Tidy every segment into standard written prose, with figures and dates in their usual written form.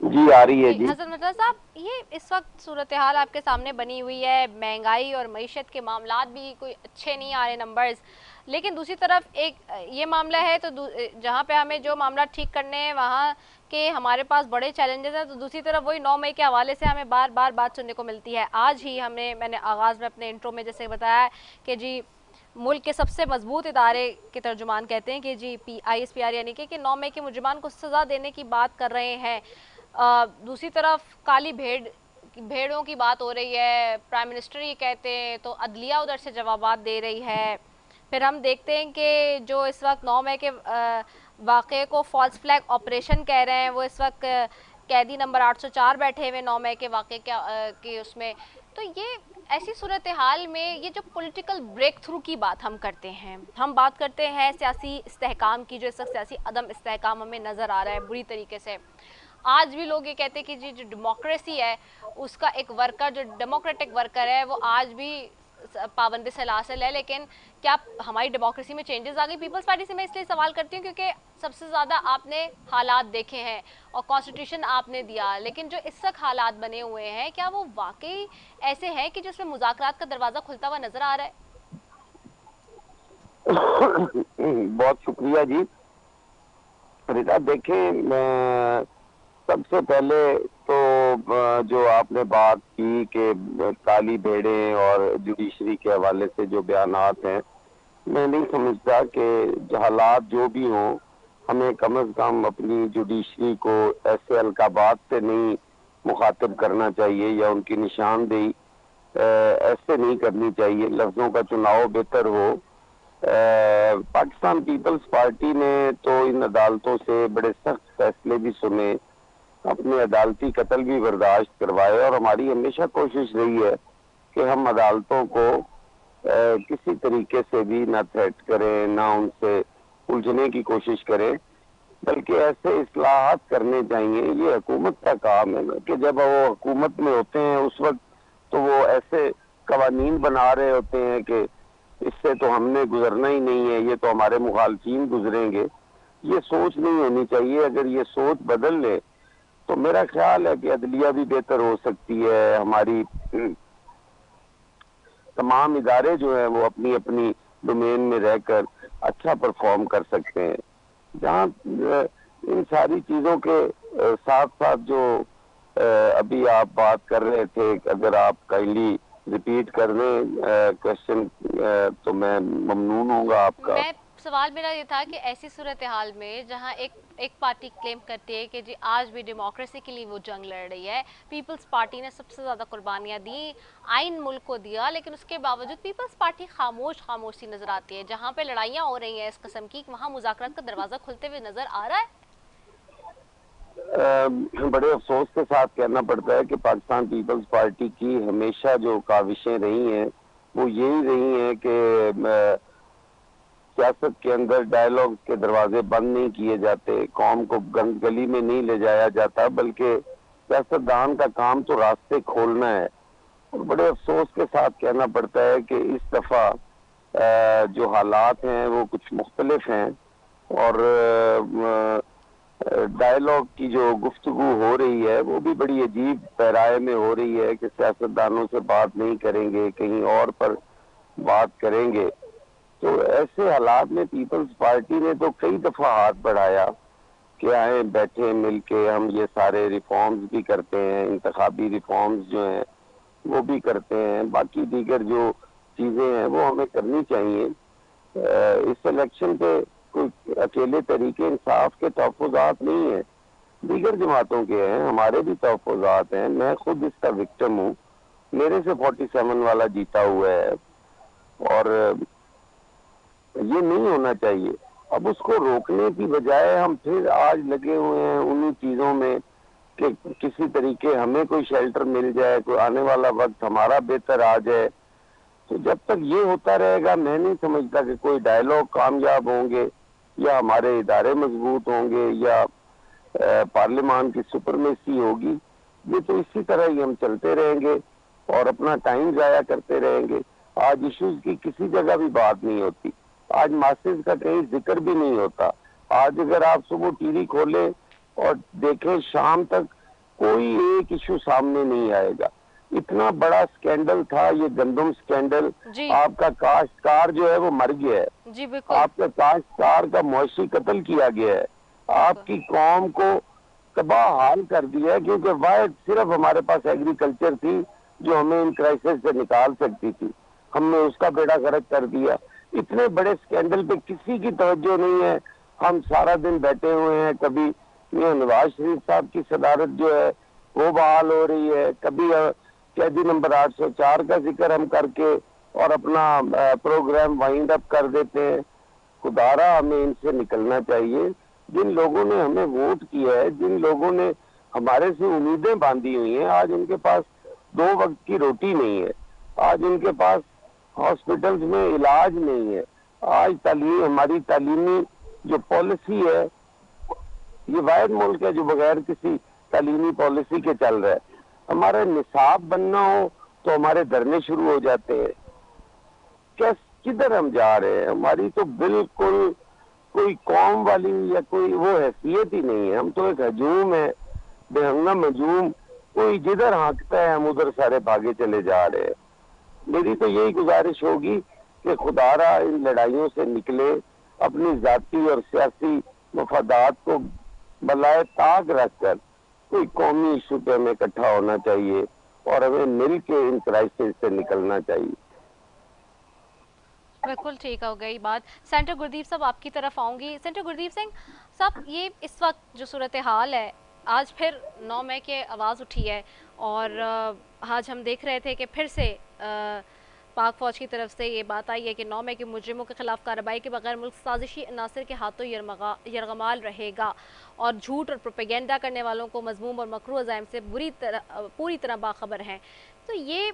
جی آ رہی ہے جی. حسن مرتضیٰ صاحب، یہ اس وقت صورتحال آپ کے سامنے بنی ہوئی ہے، مہنگائی اور معیشت کے معاملات بھی کوئی اچھے نہیں آ رہے نمبرز، لیکن دوسری طرف ایک یہ معاملہ ہے تو جہاں پہ ہمیں جو معاملات ٹھیک کرنے ہیں وہاں کے ہمارے پاس بڑے چیلنجز ہیں، تو دوسری طرف وہی 9 مئی کے حوالے سے ہمیں بار بار بات سننے کو ملتی ہے. آج ہی میں نے آغاز میں اپنے انٹرو میں جیسے بتایا کہ جی ملک کے سب سے مضبوط ادارے کے ترجمان کہتے ہیں کہ جی ISPR یعنی کہ 9 مئی کے مجرمان کو سزا دینے کی بات کر رہے ہیں. دوسری طرف کالی بھیڑوں کی بات ہو رہی ہے، پرائم منسٹر یہ کہتے ہیں تو عدلیہ ادھر سے جوابات دے رہی ہے. پھر ہم دیکھتے ہیں کہ جو اس وقت 9 مئی کے واقعے کو فالس فلیگ آپریشن کہہ رہے ہیں، وہ اس وقت قیدی نمبر 804 بیٹھے ہوئے 9 مئی کے واقعے کے اس میں. تو یہ ایسی صورتحال میں یہ جو پولیٹیکل بریک تھرو کی بات ہم کرتے ہیں، ہم بات کرتے ہیں سیاسی استحکام کی، جو اس وقت سیاسی عدم استحکام ہمیں نظر آ رہا ہے بری طریقے سے. آج بھی لوگ یہ کہتے ہیں کہ جی جو ڈیموکریسی ہے اس کا ایک ورکر، جو ڈیموکریٹک ورکر ہے، وہ آج بھی پابند سلاسل ہے. لیکن کیا ہماری ڈیموکریسی میں چینجز آ گئی؟ پیپلز پارٹی سے میں اس لیے سوال کرتی ہوں کیونکہ سب سے زیادہ آپ نے حالات دیکھے ہیں اور کانسٹیٹیوشن آپ نے دیا، لیکن جو اس وقت حالات بنے ہوئے ہیں کیا وہ واقعی ایسے ہیں کہ جس میں مذاکرات کا دروازہ کھلتا ہوا نظر آ رہا ہے؟ بہت شکریہ جی. رضا دیکھیں، سب سے پہلے تو جو آپ نے بات کی کہ کالی بھیڑیں اور جوڈیشری کے حوالے سے جو بیانات ہیں، میں نہیں سمجھتا کہ حالات جو بھی ہوں ہمیں کم از کم اپنی جوڈیشری کو ایسے القابات سے نہیں مخاطب کرنا چاہیے یا ان کی نشاندہی ایسے نہیں کرنی چاہیے. لفظوں کا چناؤ بہتر ہو. پاکستان پیپلز پارٹی نے تو ان عدالتوں سے بڑے سخت فیصلے بھی سنے، اپنے عدالتی قتل بھی برداشت کروائے، اور ہماری ہمیشہ کوشش رہی ہے کہ ہم عدالتوں کو کسی طریقے سے بھی نہ تھریٹ کریں، نہ ان سے الجھنے کی کوشش کریں، بلکہ ایسے اصلاحات کرنے چاہیے. یہ حکومت کا کام ہے کہ جب وہ حکومت میں ہوتے ہیں اس وقت تو وہ ایسے قوانین بنا رہے ہوتے ہیں کہ اس سے تو ہم نے گزرنا ہی نہیں ہے، یہ تو ہمارے مخالفین گزریں گے. یہ سوچ نہیں ہونی چاہیے. اگر یہ سوچ بدل لے تو میرا خیال ہے کہ عدلیہ بھی بہتر ہو سکتی ہے. ہماری تمام ادارے جو ہیں وہ اپنی اپنی ڈومین میں رہ کر اچھا پرفارم کر سکتے ہیں. جہاں ان ساری چیزوں کے ساتھ ساتھ جو ابھی آپ بات کر رہے تھے، اگر آپ کائنڈلی ریپیٹ کر دیں کوشچن تو میں ممنون ہوں گا آپ کا. سوال میرا یہ تھا کہ ایسی صورتحال میں جہاں ایک پارٹی کلیم کرتی ہے کہ جی آج بھی ڈیموکریسی کے لیے وہ جنگ لڑ رہی ہے، پیپلز پارٹی نے سب سے زیادہ قربانیاں دی، آئین ملک کو دیا، لیکن اس کے باوجود پیپلز پارٹی خاموش سی نظر آتی ہے. جہاں پہ لڑائیاں ہو رہی ہیں اس قسم کی، وہاں مذاکرات کا دروازہ کھلتے ہوئے نظر آ رہا ہے. بڑے افسوس کے ساتھ کہنا پڑتا ہے کہ پاکستان پیپلز پارٹی کی ہمیشہ جو کاوشیں رہی ہیں وہ یہی رہی ہیں کہ سیاست کے اندر ڈائیلاگ کے دروازے بند نہیں کیے جاتے، قوم کو گند گلی میں نہیں لے جایا جاتا، بلکہ سیاستدان کا کام تو راستے کھولنا ہے. اور بڑے افسوس کے ساتھ کہنا پڑتا ہے کہ اس دفعہ جو حالات ہیں وہ کچھ مختلف ہیں، اور ڈائیلاگ کی جو گفتگو ہو رہی ہے وہ بھی بڑی عجیب پیرائے میں ہو رہی ہے کہ سیاستدانوں سے بات نہیں کریں گے، کہیں اور پر بات کریں گے. تو ایسے حالات میں پیپلز پارٹی نے تو کئی دفعہ ہاتھ بڑھایا کہ آئیں بیٹھے مل کے ہم یہ سارے ریفارمز بھی کرتے ہیں، انتخابی ریفارمز جو ہیں وہ بھی کرتے ہیں، باقی دیگر جو چیزیں ہیں وہ ہمیں کرنی چاہیے. اس الیکشن پہ کوئی اکیلے طریقے انصاف کے تحفظات نہیں ہیں، دیگر جماعتوں کے ہیں، ہمارے بھی تحفظات ہیں. میں خود اس کا وکٹم ہوں، میرے سے 47 والا جیتا ہوا ہے، اور یہ نہیں ہونا چاہیے. اب اس کو روکنے کی بجائے ہم پھر آج لگے ہوئے ہیں انہی چیزوں میں کہ کسی طریقے ہمیں کوئی شیلٹر مل جائے، کوئی آنے والا وقت ہمارا بہتر آ جائے. تو جب تک یہ ہوتا رہے گا میں نہیں سمجھتا کہ کوئی ڈائیلاگ کامیاب ہوں گے، یا ہمارے ادارے مضبوط ہوں گے، یا پارلیمان کی سپرمیسی ہوگی. یہ تو اسی طرح ہی ہم چلتے رہیں گے اور اپنا ٹائم ضائع کرتے رہیں گے. آج ایشوز کی کسی جگہ بھی بات نہیں ہوتی، آج ماسز کا کہیں ذکر بھی نہیں ہوتا. آج اگر آپ صبح ٹی وی کھولیں اور دیکھیں شام تک کوئی ایک ایشو سامنے نہیں آئے گا. اتنا بڑا سکینڈل تھا یہ گندم سکینڈل. آپ کا کاشتکار جو ہے وہ مر گیا ہے. جی بالکل. آپ کا کاشتکار کا معاشی قتل کیا گیا ہے. آپ کی قوم کو تباہ حال کر دیا ہے، کیونکہ واحد صرف ہمارے پاس ایگریکلچر تھی جو ہمیں ان کرائسس سے نکال سکتی تھی. ہم نے اس کا بیڑا غرق کر دیا. اتنے بڑے سکینڈل پہ کسی کی توجہ نہیں ہے. ہم سارا دن بیٹھے ہوئے ہیں. کبھی نواز شریف صاحب کی صدارت جو ہے وہ بحال ہو رہی ہے، کبھی قیدی نمبر 804 کا ذکر ہم کر کے اور اپنا پروگرام وائنڈ اپ کر دیتے ہیں. خدارا ہمیں ان سے نکلنا چاہیے. جن لوگوں نے ہمیں ووٹ کیا ہے، جن لوگوں نے ہمارے سے امیدیں باندھی ہوئی ہیں، آج ان کے پاس 2 وقت کی روٹی نہیں ہے. آج ان کے پاس ہاسپٹلز میں علاج نہیں ہے. آج ہماری تعلیمی جو پالیسی ہے، یہ واحد ملک ہے جو بغیر کسی تعلیمی پالیسی کے چل رہا ہے. ہمارے نصاب بننا ہو تو ہمارے دھرنے شروع ہو جاتے ہیں. کدھر ہم جا رہے ہیں؟ ہماری تو بالکل کوئی قوم والی یا کوئی وہ حیثیت ہی نہیں ہے. ہم تو ایک ہجوم ہے، بے ہنگم ہجوم. کوئی جدھر ہانکتا ہے ہم ادھر سارے بھاگے چلے جا رہے ہیں. میری تو یہی گزارش ہوگی کہ خدارا ان لڑائیوں سے نکلے، اپنی ذاتی اور سیاسی مفادات کو بلائے طاق رکھ کر کوئی قومی ایشو پہ ہمیں اکٹھا ہونا چاہیے اور ہمیں مل کے ان کرائسس سے نکلنا چاہیے. بالکل ٹھیک ہو گئی بات. سینٹر گردیپ صاحب آپ کی طرف آؤں گی. سینٹر گردیپ سنگھ صاحب، یہ اس وقت جو صورتحال ہے، آج پھر 9 مئی کے آواز اٹھی ہے اور آج ہم دیکھ رہے تھے کہ پھر سے پاک فوج کی طرف سے یہ بات آئی ہے کہ 9 مئی کے مجرموں کے خلاف کارروائی کے بغیر ملک سازشی عناصر کے ہاتھوں یرغمال رہے گا اور جھوٹ اور پروپیگنڈا کرنے والوں کو مذموم اور مکروہ عزائم سے پوری طرح باخبر ہیں. تو یہ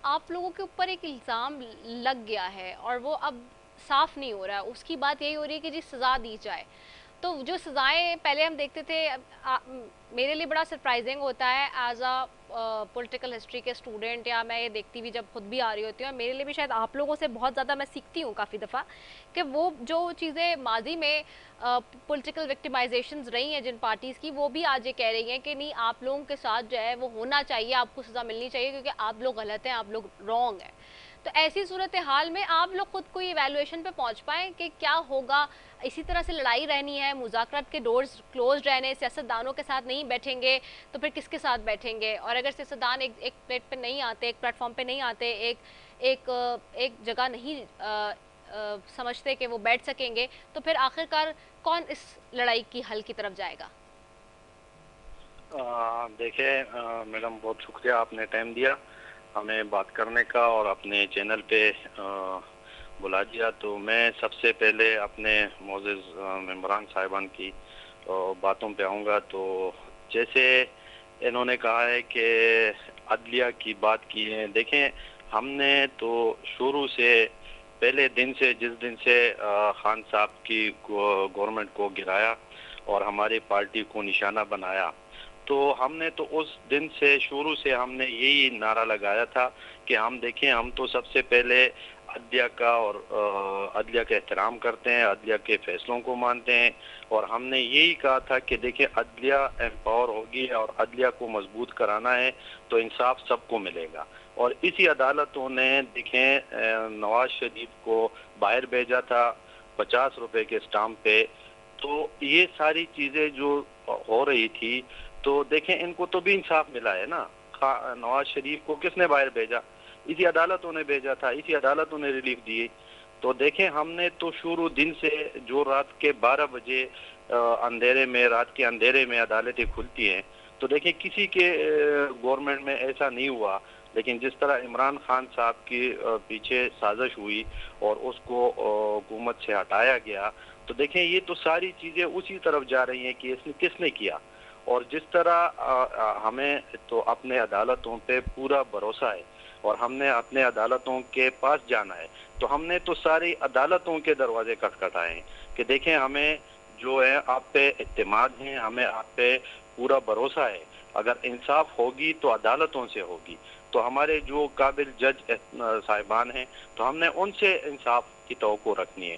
آپ لوگوں کے اوپر ایک الزام لگ گیا ہے اور وہ اب صاف نہیں ہو رہا ہے. اس کی بات یہی ہو رہی ہے کہ جی سزا دی جائے. تو جو سزائیں پہلے ہم دیکھتے تھے، میرے لیے بڑا سرپرائزنگ ہوتا ہے ایز پولیٹیکل ہسٹری کے اسٹوڈنٹ، یا میں یہ دیکھتی بھی جب خود بھی آ رہی ہوتی ہوں، میرے لیے بھی شاید آپ لوگوں سے بہت زیادہ میں سیکھتی ہوں کافی دفعہ، کہ وہ جو چیزیں ماضی میں پولیٹیکل وکٹمائزیشنز رہی ہیں جن پارٹیز کی، وہ بھی آج یہ کہہ رہی ہیں کہ نہیں، آپ لوگوں کے ساتھ جو ہے وہ ہونا چاہیے، آپ کو سزا ملنی چاہیے کیونکہ آپ لوگ غلط ہیں، آپ لوگ رانگ ہیں. تو ایسی صورتحال میں آپ لوگ خود کوئی ایویلویشن پہ پہنچ پائیں کہ کیا ہوگا؟ اسی طرح سے لڑائی رہنی ہے، مذاکرات کے ڈورز کلوز رہنے، سیاستدانوں کے ساتھ نہیں بیٹھیں گے تو پھر کس کے ساتھ بیٹھیں گے؟ اور اگر سیاستدان ایک پلیٹ پہ نہیں آتے، ایک پلیٹ فارم پہ نہیں آتے، ایک جگہ نہیں سمجھتے کہ وہ بیٹھ سکیں گے، تو پھر آخرکار کون اس لڑائی کی حل کی طرف جائے گا؟ دیکھیں میڈم، بہت شکریہ، آپ نے ٹائم دیا ہمیں بات کرنے کا اور اپنے چینل پہ بلا دیا. تو میں سب سے پہلے اپنے معزز ممبران صاحبان کی باتوں پہ آؤں گا. تو جیسے انہوں نے کہا ہے کہ عدلیہ کی بات کی ہے، دیکھیں ہم نے تو شروع سے پہلے دن سے، جس دن سے خان صاحب کی گورنمنٹ کو گرایا اور ہماری پارٹی کو نشانہ بنایا، تو ہم نے تو اس دن سے شروع سے ہم نے یہی نعرہ لگایا تھا کہ ہم دیکھیں، ہم تو سب سے پہلے عدلیہ کا اور عدلیہ کا احترام کرتے ہیں، عدلیہ کے فیصلوں کو مانتے ہیں، اور ہم نے یہی کہا تھا کہ دیکھیں عدلیہ امپاور ہوگی اور عدلیہ کو مضبوط کرانا ہے تو انصاف سب کو ملے گا. اور اسی عدالتوں نے دیکھیں نواز شریف کو باہر بھیجا تھا 50 روپے کے اسٹامپ پہ. تو یہ ساری چیزیں جو ہو رہی تھی، تو دیکھیں ان کو تو بھی انصاف ملا ہے نا. نواز شریف کو کس نے باہر بھیجا؟ اسی عدالتوں نے بھیجا تھا، اسی عدالتوں نے ریلیف دیے. تو دیکھیں ہم نے تو شروع دن سے، جو رات کے 12 بجے اندھیرے میں، رات کے اندھیرے میں عدالتیں کھلتی ہیں، تو دیکھیں کسی کے گورنمنٹ میں ایسا نہیں ہوا. لیکن جس طرح عمران خان صاحب کی پیچھے سازش ہوئی اور اس کو حکومت سے ہٹایا گیا، تو دیکھیں یہ تو ساری چیزیں اسی طرف جا رہی ہیں کہ اس نے کس نے کیا. اور جس طرح ہمیں تو اپنے عدالتوں پہ پورا بھروسہ ہے اور ہم نے اپنے عدالتوں کے پاس جانا ہے، تو ہم نے تو ساری عدالتوں کے دروازے کھٹکھٹائے ہیں کہ دیکھیں ہمیں جو ہے آپ پہ اعتماد ہے، ہمیں آپ پہ پورا بھروسہ ہے. اگر انصاف ہوگی تو عدالتوں سے ہوگی. تو ہمارے جو قابل جج صاحبان ہیں، تو ہم نے ان سے انصاف کی توقع رکھنی ہے.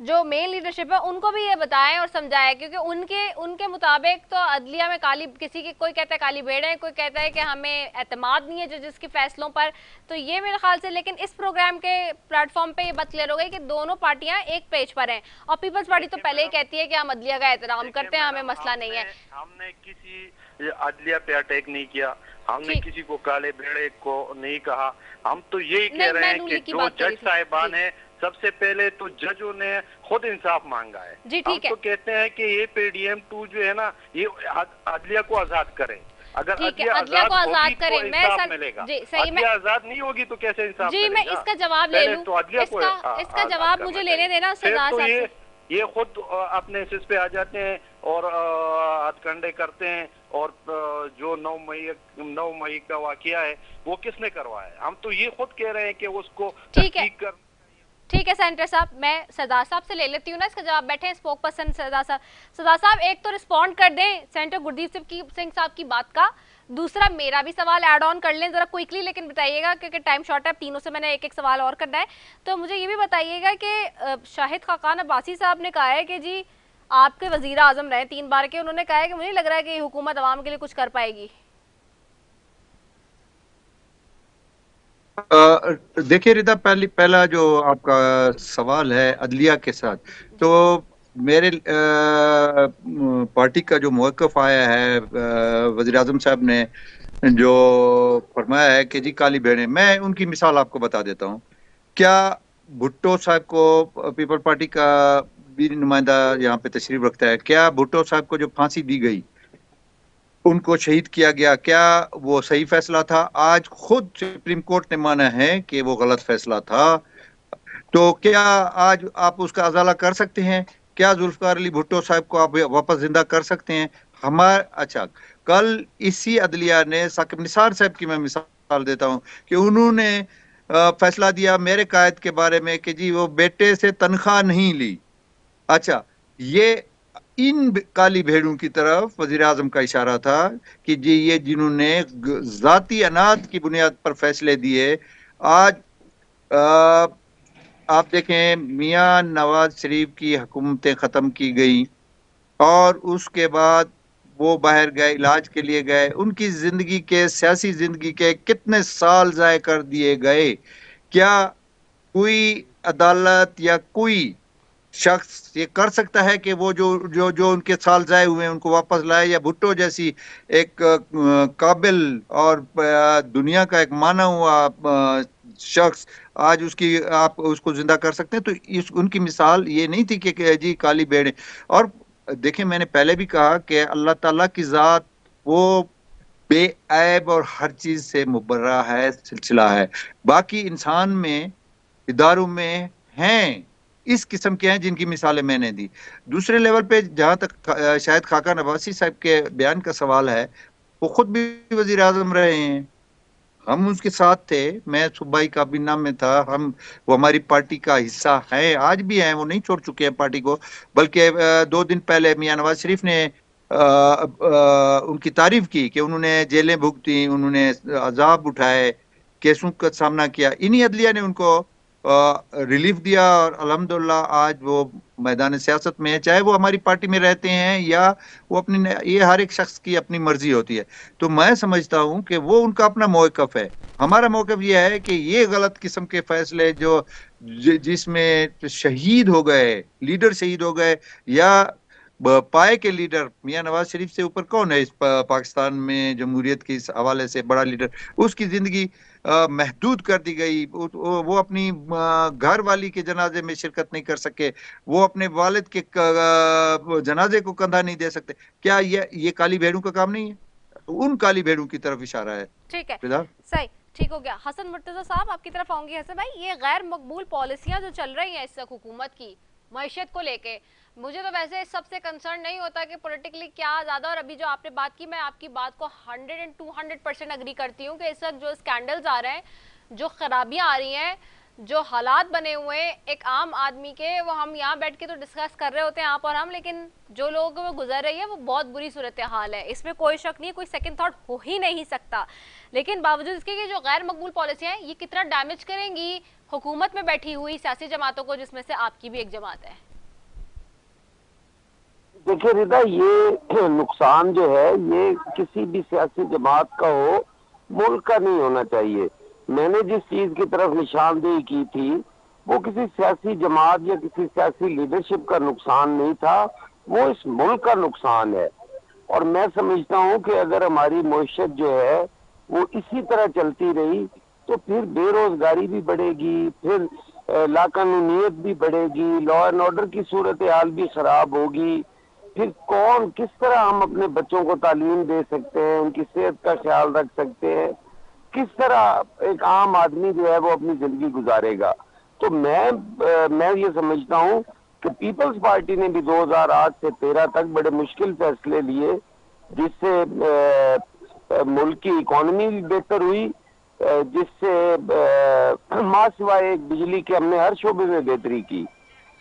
جو مین لیڈرشپ ہے ان کو بھی یہ بتائیں اور سمجھائیں، کیونکہ ان کے مطابق تو عدلیہ میں کوئی کہتا ہے کالی بھیڑ ہے، کوئی کہتا ہے کہ ہمیں اعتماد نہیں ہے ججز کے فیصلوں پر. تو یہ میرے خیال سے لیکن اس پروگرام کے پلیٹ فارم پہ یہ بات کلیئر ہو گئی کہ دونوں پارٹیاں ایک پیج پر ہیں، اور پیپلز پارٹی تو پہلے ہی کہتی ہے کہ ہم عدلیہ کا احترام کرتے ہیں، ہمیں مسئلہ نہیں ہے. ہم نے کسی عدلیہ پہ اٹیک نہیں کیا، ہم نے کسی کو کالے بھیڑے کو نہیں کہا. ہم تو یہی کہہ رہے ہیں کہ جو جج صاحبان ہیں سب سے پہلے تو ججوں نے خود انصاف مانگا ہے. ہم تو کہتے ہیں کہ یہ پی ڈی ایم 2 جو ہے نا یہ عدلیہ کو آزاد کریں. اگر عدلیہ کو آزاد کریں تو انصاف ملے گا. عدلیہ آزاد نہیں ہوگی تو کیسے انصاف ملے گا؟ جی میں اس کا جواب لے لوں، اس کا جواب مجھے لینے دینا سزا صاحب سے. یہ خود اپنے حصص پہ آ جاتے ہیں اور ہتھ کنڈے کرتے ہیں. اور جو 9 مئی کا واقعہ ہے وہ کس نے کروایا ہے؟ ہم تو یہ خود کہہ رہے ہیں کہ اس کو تحقیق کر. ٹھیک ہے سینٹر صاحب، میں سردار صاحب سے لے لیتی ہوں نا اس کا جواب. بیٹھے اسپوک پرسن سردار صاحب ایک تو رسپونڈ کر دیں سینٹر گردیپ سنگھ صاحب کی بات کا. دوسرا میرا بھی سوال ایڈ آن کر لیں ذرا کوئکلی، لیکن بتائیے گا کیونکہ ٹائم شارٹ ہے، تینوں سے میں نے ایک سوال اور کرنا ہے. تو مجھے یہ بھی بتائیے گا کہ شاہد خاقان عباسی صاحب نے کہا ہے کہ جی آپ کے وزیر اعظم رہے 3 بار کے، انہوں نے کہا ہے کہ مجھے نہیں لگ رہا ہے کہ یہ حکومت عوام کے لیے کچھ کر پائے گی. دیکھیے رضا، پہلا جو آپ کا سوال ہے عدلیہ کے ساتھ، تو میرے پارٹی کا جو موقف آیا ہے، وزیر اعظم صاحب نے جو فرمایا ہے کہ جی کالی بھیڑیں، میں ان کی مثال آپ کو بتا دیتا ہوں. کیا بھٹو صاحب کو، پیپل پارٹی کا بھی نمائندہ یہاں پہ تشریف رکھتا ہے، کیا بھٹو صاحب کو جو پھانسی دی گئی، ان کو شہید کیا گیا، کیا وہ صحیح فیصلہ تھا؟ آج خود سپریم کورٹ نے مانا ہے کہ وہ غلط فیصلہ تھا. تو کیا آج آپ اس کا ازالہ کر سکتے ہیں؟ کیا ذوالفقار علی بھٹو صاحب کو آپ واپس زندہ کر سکتے ہیں؟ اچھا، کل اسی عدلیہ نے ثاقب نثار صاحب کی میں مثال دیتا ہوں کہ انہوں نے فیصلہ دیا میرے قائد کے بارے میں کہ جی وہ بیٹے سے تنخواہ نہیں لی. اچھا، یہ ان کالی بھیڑوں کی طرف وزیر اعظم کا اشارہ تھا کہ جی یہ جنہوں نے ذاتی انات کی بنیاد پر فیصلے دیے. آج آپ دیکھیں میاں نواز شریف کی حکومتیں ختم کی گئی اور اس کے بعد وہ باہر گئے، علاج کے لیے گئے، ان کی زندگی کے، سیاسی زندگی کے کتنے سال ضائع کر دیے گئے. کیا کوئی عدالت یا کوئی شخص یہ کر سکتا ہے کہ وہ جو ان کے سال ضائع ہوئے ہیں ان کو واپس لائے؟ یا بھٹو جیسی ایک قابل اور دنیا کا ایک مانا ہوا شخص آج آپ اس کو زندہ کر سکتے ہیں؟ تو ان کی مثال یہ نہیں تھی کہ جی کالی بھیڑیں. اور دیکھیں میں نے پہلے بھی کہا کہ اللہ تعالیٰ کی ذات وہ بے عیب اور ہر چیز سے مبرہ ہے، سلسلہ ہے. باقی انسان میں، اداروں میں ہیں اس قسم کے ہیں جن کی مثالیں میں نے دی. دوسرے لیول پہ جہاں تک شاہد خاقان عباسی صاحب کے بیان کا سوال ہے، وہ خود بھی وزیر اعظم رہے ہیں، ہم اس کے ساتھ تھے، میں صوبائی کابینہ میں تھا، وہ ہماری پارٹی کا حصہ ہیں، آج بھی ہیں، وہ نہیں چھوڑ چکے ہیں پارٹی کو. بلکہ 2 دن پہلے میاں نواز شریف نے ان کی تعریف کی کہ انہوں نے جیلیں بھگتی، انہوں نے عذاب اٹھائے، کیسوں کا سامنا کیا، انہی عدلیہ نے ان کو ریلیف دیا اور الحمدللہ آج وہ میدان سیاست میں ہے، چاہے وہ ہماری پارٹی میں رہتے ہیں یا وہ یہ ہر ایک شخص کی اپنی مرضی ہوتی ہے. تو میں سمجھتا ہوں کہ وہ ان کا اپنا موقف ہے. ہمارا موقف یہ ہے کہ یہ غلط قسم کے فیصلے جس میں شہید ہو گئے، لیڈر شہید ہو گئے، یا پائے کے لیڈر، میاں نواز شریف سے اوپر کون ہے اس پاکستان میں جمہوریت کے اس حوالے سے بڑا لیڈر، اس کی زندگی محدود کر دی گئی. وہ اپنی گھر والی کے جنازے میں شرکت نہیں کر سکے، وہ اپنے والد کے جنازے کو کندھا نہیں دے سکتے. کیا یہ کالی بھیڑوں کا کام نہیں ہے؟ ان کالی بھیڑوں کی طرف اشارہ ہے. ٹھیک ہے، صحیح، ٹھیک ہو گیا. حسن مرتضی صاحب آپ کی طرف آؤں گی. حسن بھائی، یہ غیر مقبول پالیسیاں جو چل رہی ہیں اس وقت حکومت کی معیشت کو لے کے، مجھے تو ویسے سب سے کنسرن نہیں ہوتا کہ پولیٹیکلی کیا زیادہ، اور ابھی جو آپ نے بات کی میں آپ کی بات کو 100% اگری کرتی ہوں کہ اس وقت جو اسکینڈلز آ رہے ہیں، جو خرابیاں آ رہی ہیں، جو حالات بنے ہوئے ایک عام آدمی کے، وہ ہم یہاں بیٹھ کے تو ڈسکس کر رہے ہوتے ہیں آپ اور ہم، لیکن جو لوگ وہ گزر رہی ہے وہ بہت بری صورتحال ہے، اس میں کوئی شک نہیں، کوئی سیکنڈ تھاٹ ہو ہی نہیں سکتا. لیکن باوجود اس کے کہ جو غیر مقبول پالیسیاں ہیں یہ کتنا ڈیمیج کریں گی حکومت میں بیٹھی ہوئی سیاسی جماعتوں کو، جس میں سے آپ کی بھی ایک جماعت ہے. دیکھیے رضا، یہ نقصان جو ہے یہ کسی بھی سیاسی جماعت کا ہو، ملک کا نہیں ہونا چاہیے. میں نے جس چیز کی طرف نشاندہی کی تھی وہ کسی سیاسی جماعت یا کسی سیاسی لیڈرشپ کا نقصان نہیں تھا، وہ اس ملک کا نقصان ہے. اور میں سمجھتا ہوں کہ اگر ہماری معیشت جو ہے وہ اسی طرح چلتی رہی تو پھر بے روزگاری بھی بڑھے گی، پھر لاقانونیت بھی بڑھے گی، لا اینڈ آرڈر کی صورتحال بھی خراب ہوگی. پھر کس طرح ہم اپنے بچوں کو تعلیم دے سکتے ہیں، ان کی صحت کا خیال رکھ سکتے ہیں، کس طرح ایک عام آدمی جو ہے وہ اپنی زندگی گزارے گا. تو میں یہ سمجھتا ہوں کہ پیپلز پارٹی نے بھی 2008 سے 13 تک بڑے مشکل فیصلے لیے، جس سے ملک کی اکانومی بھی بہتر ہوئی، جس سے ماں سوائے ایک بجلی کے ہم نے ہر شعبے میں بہتری کی.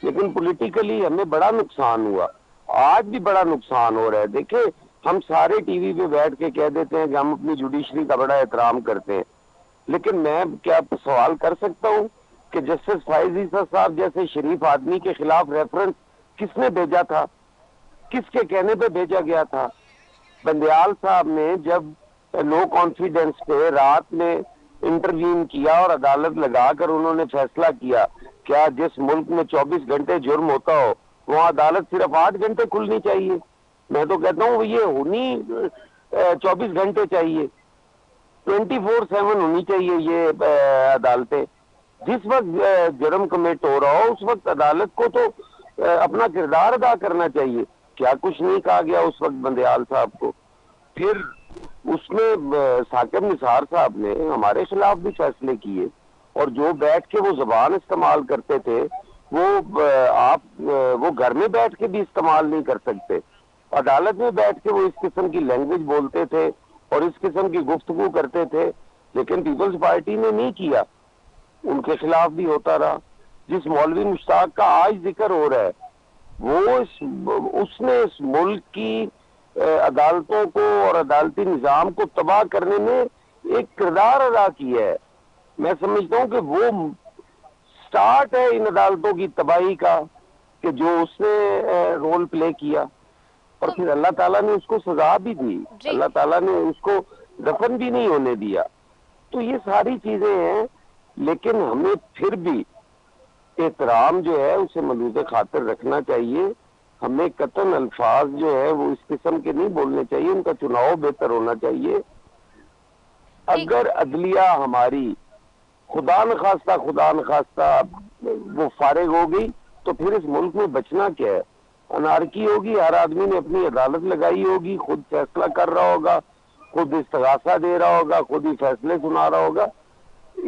لیکن پولیٹیکلی ہمیں بڑا نقصان ہوا، آج بھی بڑا نقصان ہو رہا ہے. دیکھیں ہم سارے ٹی وی پہ بیٹھ کے کہہ دیتے ہیں کہ ہم اپنی جوڈیشری کا بڑا احترام کرتے ہیں، لیکن میں کیا سوال کر سکتا ہوں کہ جسٹس فائز عیسیٰ صاحب جیسے شریف آدمی کے خلاف ریفرنس کس نے بھیجا تھا؟ کس کے کہنے پہ بھیجا گیا تھا؟ بندیال صاحب نے جب نو کانفیڈنس پہ رات میں انٹروین کیا اور عدالت لگا کر انہوں نے فیصلہ کیا، کیا جس ملک میں 24 گھنٹے جرم ہوتا ہو وہاں عدالت صرف 8 گھنٹے کھلنی چاہیے؟ میں تو کہتا ہوں یہ ہونی 24 گھنٹے چاہیے، 24/7 ہونی چاہیے یہ عدالتیں. جس وقت جرم کمٹ ہو رہا ہو اس وقت عدالت کو تو اپنا کردار ادا کرنا چاہیے. کیا کچھ نہیں کہا گیا اس وقت بندیال صاحب کو. پھر اس میں ثاقب نثار صاحب نے ہمارے خلاف بھی فیصلے کیے، اور جو بیٹھ کے وہ زبان استعمال کرتے تھے وہ گھر میں بیٹھ کے بھی استعمال نہیں کر سکتے. عدالت میں بیٹھ کے وہ اس قسم کی لینگویج بولتے تھے اور اس قسم کی گفتگو کرتے تھے، لیکن پیپلز پارٹی نے نہیں کیا، ان کے خلاف بھی ہوتا رہا. جس مولوی مشتاق کا آج ذکر ہو رہا ہے اس نے اس ملک کی عدالتوں کو اور عدالتی نظام کو تباہ کرنے میں ایک کردار ادا کیا ہے. میں سمجھتا ہوں کہ وہ سٹارٹ ہے ان عدالتوں کی تباہی کا کہ جو اس نے رول پلے کیا، اور پھر اللہ تعالیٰ نے اس کو سزا بھی دی، اللہ تعالیٰ نے اس کو دفن بھی نہیں ہونے دیا. تو یہ ساری چیزیں ہیں، لیکن ہمیں پھر بھی احترام جو ہے اسے ملوث خاطر رکھنا چاہیے. ہمیں قطعاً الفاظ جو ہے وہ اس قسم کے نہیں بولنے چاہیے، ان کا چناؤ بہتر ہونا چاہیے. اگر عدلیہ ہماری خدا نخواستہ وہ فارغ ہو گئی تو پھر اس ملک میں بچنا کیا ہے؟ انارکی ہوگی، ہر آدمی نے اپنی عدالت لگائی ہوگی، خود فیصلہ کر رہا ہوگا، خود استغاثہ دے رہا ہوگا، خود ہی فیصلے سنا رہا ہوگا.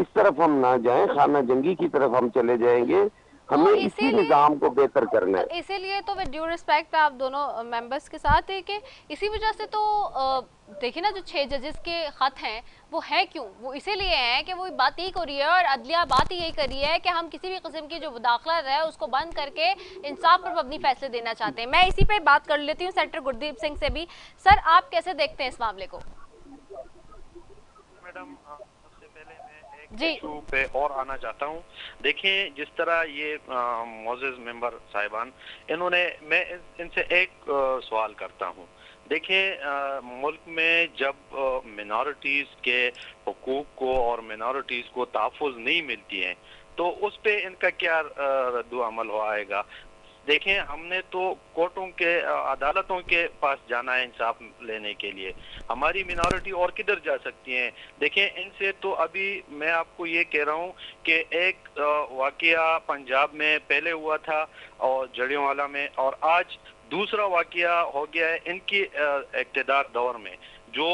اس طرف ہم نہ جائیں، خانہ جنگی کی طرف ہم چلے جائیں گے. ہمیں اسی نظام کو بہتر کرنا ہے. اسی لیے تو ود ڈیو ریسپیکٹ آپ دونوں ممبرس کے ساتھ ہے کہ اسی وجہ سے تو دیکھیں نا جو 6 ججز کے خط ہیں وہ ہے کیوں؟ وہ اسی لیے ہیں کہ وہ بات یہی کر رہی ہے اور عدلیہ بات یہی کر رہی ہے کہ ہم کسی بھی قسم کی جو مداخلت ہے اس کو بند کر کے انصاف پر مبنی فیصلے دینا چاہتے ہیں. میں اسی پہ بات کر لیتی ہوں سینیٹر گردیپ سنگھ سے بھی. سر آپ کیسے دیکھتے ہیں اس معاملے کو؟ میڈم سب سے پہلے میں ایک ایشو پہ اور آنا چاہتا ہوں. دیکھیں جس طرح یہ معزز ممبر صاحبان انہوں نے، میں ان سے ایک سوال کرتا ہوں. دیکھیں ملک میں جب منارٹیز کے حقوق کو اور منارٹیز کو تحفظ نہیں ملتی ہیں تو اس پہ ان کا کیا رد عمل آئے گا؟ دیکھیں ہم نے تو کورٹوں کے عدالتوں کے پاس جانا ہے انصاف لینے کے لیے، ہماری منارٹی اور کدھر جا سکتی ہیں؟ دیکھیں ان سے تو ابھی میں آپ کو یہ کہہ رہا ہوں کہ ایک واقعہ پنجاب میں پہلے ہوا تھا اور جڑیوں والا میں، اور آج دوسرا واقعہ ہو گیا ہے ان کی اقتدار دور میں، جو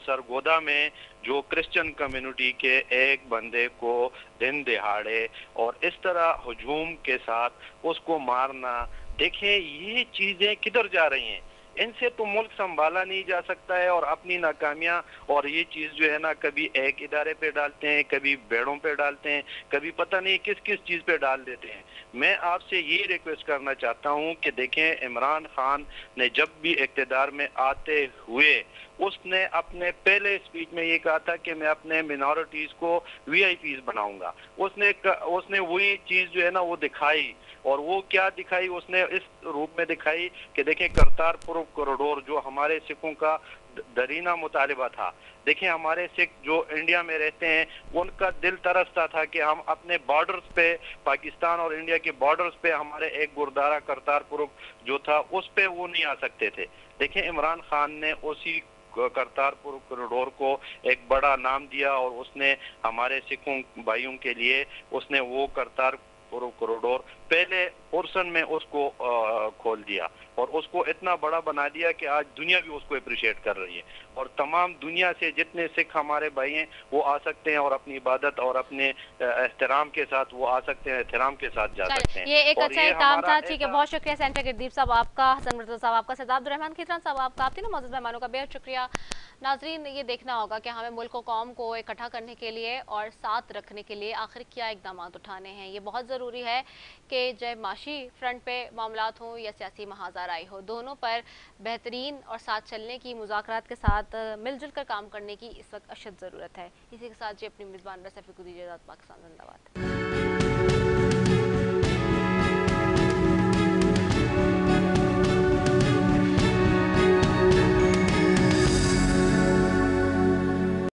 سرگودا میں جو کرسچن کمیونٹی کے ایک بندے کو دن دہاڑے اور اس طرح ہجوم کے ساتھ اس کو مارنا. دیکھیں یہ چیزیں کدھر جا رہی ہیں؟ ان سے تو ملک سنبھالا نہیں جا سکتا ہے، اور اپنی ناکامیاں اور یہ چیز جو ہے نا کبھی ایک ادارے پہ ڈالتے ہیں، کبھی بیڑوں پہ ڈالتے ہیں، کبھی پتہ نہیں کس کس چیز پہ ڈال دیتے ہیں. میں آپ سے یہ ریکویسٹ کرنا چاہتا ہوں کہ دیکھیں عمران خان نے جب بھی اقتدار میں آتے ہوئے اس نے اپنے پہلے اسپیچ میں یہ کہا تھا کہ میں اپنے منارٹیز کو VIPs بناؤں گا. اس نے وہی چیز جو ہے نا وہ دکھائی, اور وہ کیا دکھائی, اس نے اس روپ میں دکھائی کہ دیکھیں کرتارپور کوریڈور جو ہمارے سکھوں کا درینہ مطالبہ تھا. دیکھیں ہمارے سکھ جو انڈیا میں رہتے ہیں ان کا دل ترستا تھا کہ ہم اپنے بارڈرز پہ, پاکستان اور انڈیا کے بارڈرز پہ ہمارے ایک گردوارہ کرتارپور جو تھا اس پہ وہ نہیں آ سکتے تھے. دیکھیں عمران خان نے اسی کرتارپور کوریڈور کو ایک بڑا نام دیا, اور اس نے ہمارے سکھوں بھائیوں کے لیے اس نے وہ کرتارپور کوریڈور پہلے پورشن میں اس کو کھول دیا, اور اس کو اتنا بڑا بنا دیا کہ آج دنیا بھی اس کو اپریشیٹ کر رہی ہے, اور تمام دنیا سے جتنے سکھ ہمارے بھائی ہیں وہ آ سکتے ہیں اور اپنی عبادت اور اپنے احترام کے ساتھ وہ آ سکتے ہیں, احترام کے ساتھ جا سکتے ہیں. یہ ایک اچھا اقدام تھا. ٹھیک ہے, بہت شکریہ سینٹر گردیپ صاحب آپ کا, حسن مرتضیٰ صاحب آپ کا, سردار عبدالرحمان کھیتران صاحب آپ کا, آپ تینوں معزز مہمانوں کا بہت شکریہ. ناظرین, یہ دیکھنا ہوگا کہ ہمیں ملک و قوم کو اکٹھا کرنے کے لیے اور ساتھ رکھنے کے لیے آخر کیا اقدامات اٹھانے ہیں. یہ بہت ضروری ہے کہ جب معاشی فرنٹ پہ معاملات ہوں یا سیاسی محاذ آرائی ہو, دونوں پر بہترین اور ساتھ چلنے کی, مذاکرات کے ساتھ مل جل کر کام کرنے کی اس وقت اشد ضرورت ہے. اسی کے ساتھ اپنی میزبان رضا سیفی کو دیجیے اجازت. پاکستان زندہ باد.